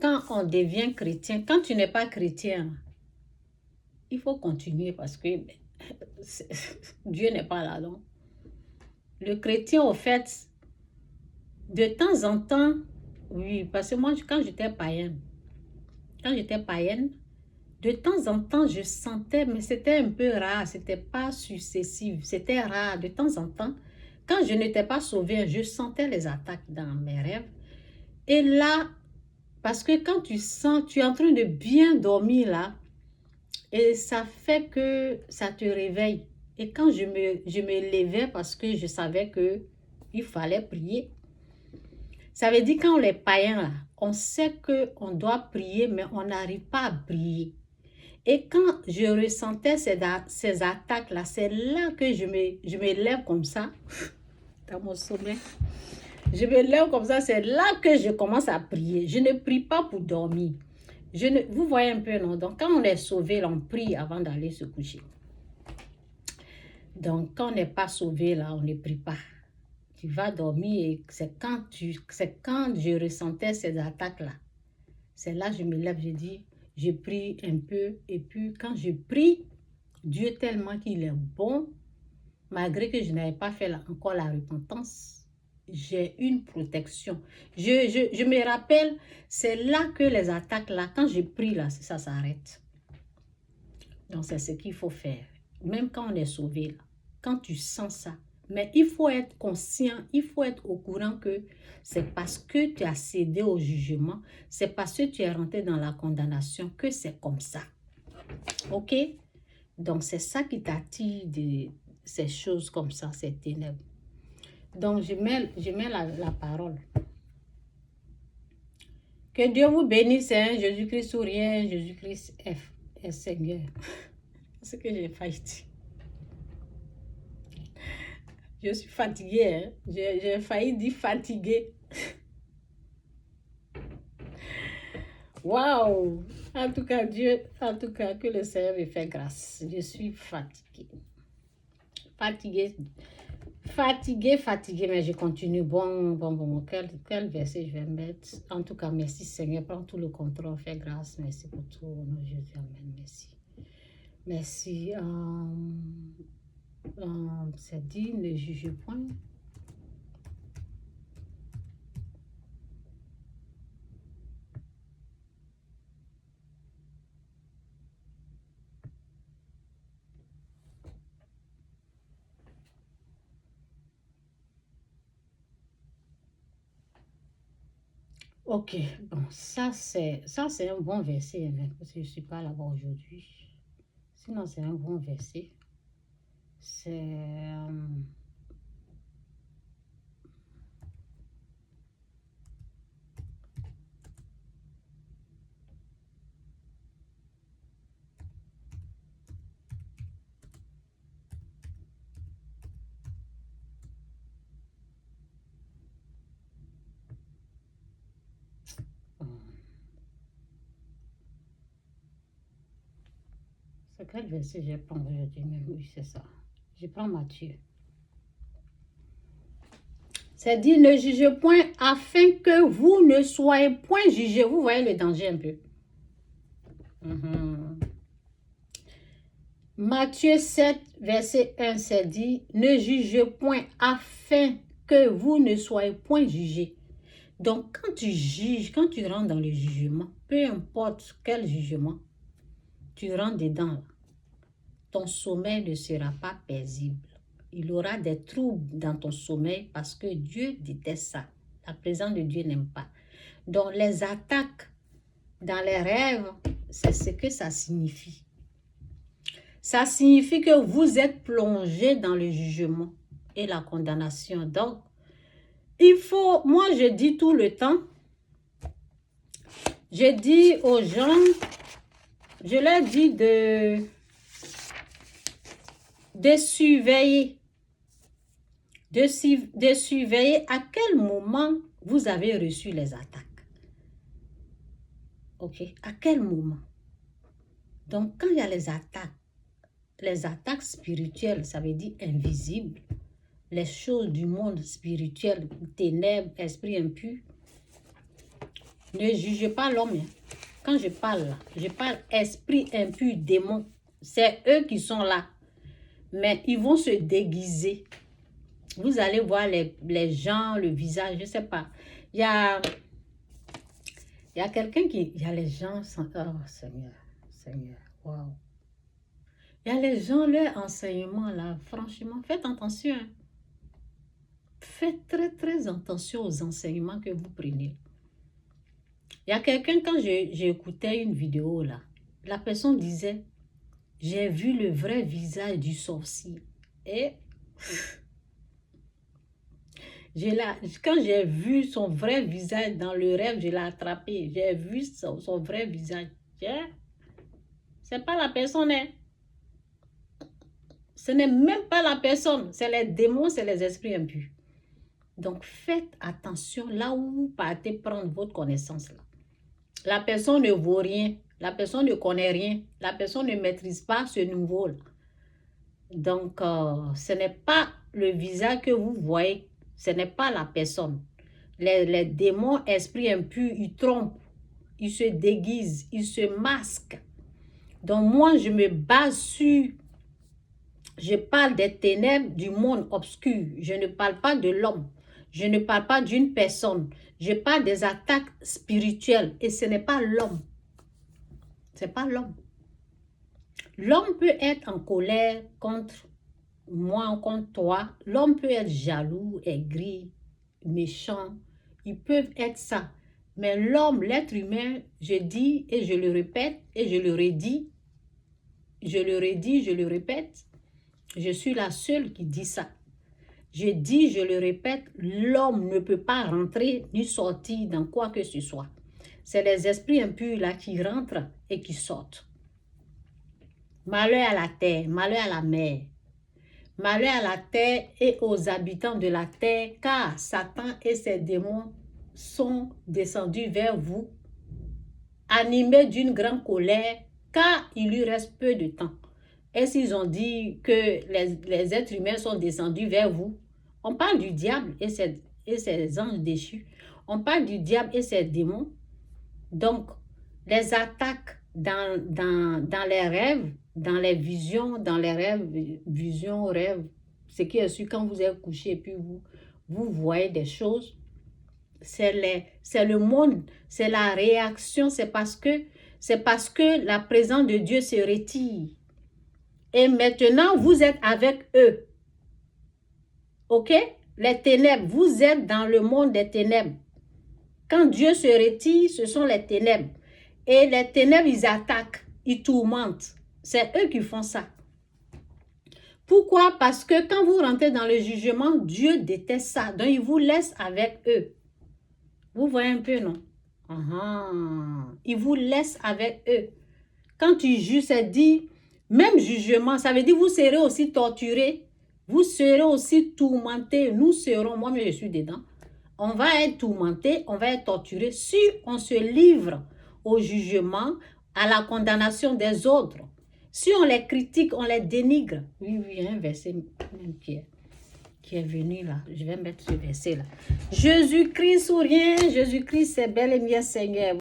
quand on devient chrétien, quand tu n'es pas chrétien, il faut continuer parce que Dieu n'est pas là, donc. Le chrétien, au fait, de temps en temps, oui, parce que moi, quand j'étais païenne, de temps en temps, je sentais, mais c'était un peu rare, c'était pas successif, c'était rare. De temps en temps, quand je n'étais pas sauvée, je sentais les attaques dans mes rêves. Et là, parce que quand tu sens, tu es en train de bien dormir là, et ça fait que ça te réveille. Et quand je me levais parce que je savais que il fallait prier. Ça veut dire quand les païens là, on sait qu'on doit prier, mais on n'arrive pas à prier. Et quand je ressentais ces attaques-là, c'est là que je me lève comme ça, dans mon sommeil. Je me lève comme ça, c'est là que je commence à prier. Je ne prie pas pour dormir. Vous voyez un peu, non? Donc, quand on est sauvé, là, on prie avant d'aller se coucher. Donc, quand on n'est pas sauvé, là, on ne prie pas. Tu vas dormir et c'est quand je ressentais ces attaques-là. C'est là que je me lève, je dis, je prie un peu. Et puis, quand je prie, Dieu tellement qu'il est bon, malgré que je n'avais pas fait encore la repentance, j'ai une protection. Je me rappelle, c'est là que les attaques, là, quand je prie, là, ça s'arrête. Donc, c'est ce qu'il faut faire. Même quand on est sauvé, là, quand tu sens ça. Mais il faut être conscient, il faut être au courant que c'est parce que tu as cédé au jugement, c'est parce que tu es rentré dans la condamnation que c'est comme ça. OK? Donc, c'est ça qui t'attire de ces choses comme ça, ces ténèbres. Donc, je mets la parole. Que Dieu vous bénisse, hein? Jésus-Christ ou rien, Jésus-Christ est Seigneur. C'est ce que j'ai failli dire. Je suis fatiguée, hein? J'ai failli dire fatiguée. Waouh! En tout cas, que le Seigneur me fait grâce. Je suis fatiguée. Fatiguée, mais je continue. Bon. Quel verset je vais mettre? En tout cas, merci Seigneur. Prends tout le contrôle, fais grâce. Merci pour tout. Au nom de Jésus, amen. Merci. Merci. C'est dit, ne jugez point. Ok, bon, ça c'est un bon verset, hein, parce que je ne suis pas là-bas aujourd'hui. Sinon, c'est un bon verset. C'est... c'est quel verset je prends aujourd'hui même? Oui, c'est ça. Je prends Matthieu. C'est dit, ne jugez point afin que vous ne soyez point jugés. Vous voyez le danger un peu. Matthieu 7, verset 1, c'est dit, ne jugez point afin que vous ne soyez point jugés. Donc, quand tu juges, quand tu rentres dans le jugement, peu importe quel jugement, tu rentres dedans, ton sommeil ne sera pas paisible. Il y aura des troubles dans ton sommeil parce que Dieu déteste ça. La présence de Dieu n'aime pas. Donc, les attaques dans les rêves, c'est ce que ça signifie. Ça signifie que vous êtes plongé dans le jugement et la condamnation. Donc, il faut, moi je dis tout le temps, je dis aux gens, je leur dis de surveiller, de surveiller à quel moment vous avez reçu les attaques. Ok, à quel moment? Donc, quand il y a les attaques spirituelles, ça veut dire invisibles, les choses du monde spirituel, ténèbres, esprit impur, Ne jugez pas l'homme. Hein. Quand je parle là, je parle esprit impur, démon. C'est eux qui sont là. Mais ils vont se déguiser. Vous allez voir les gens, le visage, je ne sais pas. Il y a quelqu'un qui... Il y a les gens... Oh, Seigneur, Seigneur, waouh. Il y a les gens, leur enseignement là, franchement, faites attention. Hein. Faites très, très attention aux enseignements que vous prenez. Il y a quelqu'un, quand j'écoutais une vidéo là, la personne disait, j'ai vu le vrai visage du sorcier. Et quand j'ai vu son vrai visage dans le rêve, je l'ai attrapé. J'ai vu son vrai visage. C'est pas la personne, hein. Ce n'est même pas la personne. C'est les démons, c'est les esprits impurs. Donc, faites attention là où vous partez prendre votre connaissance. Là. La personne ne vaut rien. La personne ne connaît rien. La personne ne maîtrise pas ce niveau-là. Donc, ce n'est pas le visage que vous voyez. Ce n'est pas la personne. Les démons, esprits impurs, ils trompent. Ils se déguisent. Ils se masquent. Donc, moi, je me base sur... Je parle des ténèbres du monde obscur. Je ne parle pas de l'homme. Je ne parle pas d'une personne. Je parle des attaques spirituelles. Et ce n'est pas l'homme. Ce n'est pas l'homme. L'homme peut être en colère contre moi, contre toi. L'homme peut être jaloux, aigri, méchant. Ils peuvent être ça. Mais l'homme, l'être humain, je dis et je le répète et je le redis. Je le redis, je le répète. Je suis la seule qui dit ça. Je dis, je le répète, l'homme ne peut pas rentrer ni sortir dans quoi que ce soit. C'est les esprits impurs là qui rentrent et qui sortent. Malheur à la terre, malheur à la mer. Malheur à la terre et aux habitants de la terre, car Satan et ses démons sont descendus vers vous, animés d'une grande colère, car il lui reste peu de temps. Et s'ils ont dit que les êtres humains sont descendus vers vous, on parle du diable et ses anges déchus. On parle du diable et ses démons. Donc, les attaques dans les rêves, dans les visions, dans les rêves, visions, rêves, ce qui est sûr quand vous êtes couché et puis vous voyez des choses, c'est le monde, c'est la réaction, c'est parce que la présence de Dieu se retire. Et maintenant, vous êtes avec eux. Ok? Les ténèbres, vous êtes dans le monde des ténèbres. Quand Dieu se retire, ce sont les ténèbres. Et les ténèbres, ils attaquent, ils tourmentent. C'est eux qui font ça. Pourquoi? Parce que quand vous rentrez dans le jugement, Dieu déteste ça. Donc, il vous laisse avec eux. Vous voyez un peu, non? Il vous laisse avec eux. Quand tu juges, c'est dit, même jugement, ça veut dire vous serez aussi torturés. Vous serez aussi tourmentés. Nous serons, moi, mais je suis dedans. On va être tourmentés, on va être torturés si on se livre au jugement, à la condamnation des autres. Si on les critique, on les dénigre. Oui, il y a un verset même qui est venu là. Je vais mettre ce verset là. Jésus-Christ ou rien, Jésus-Christ c'est bel et bien Seigneur.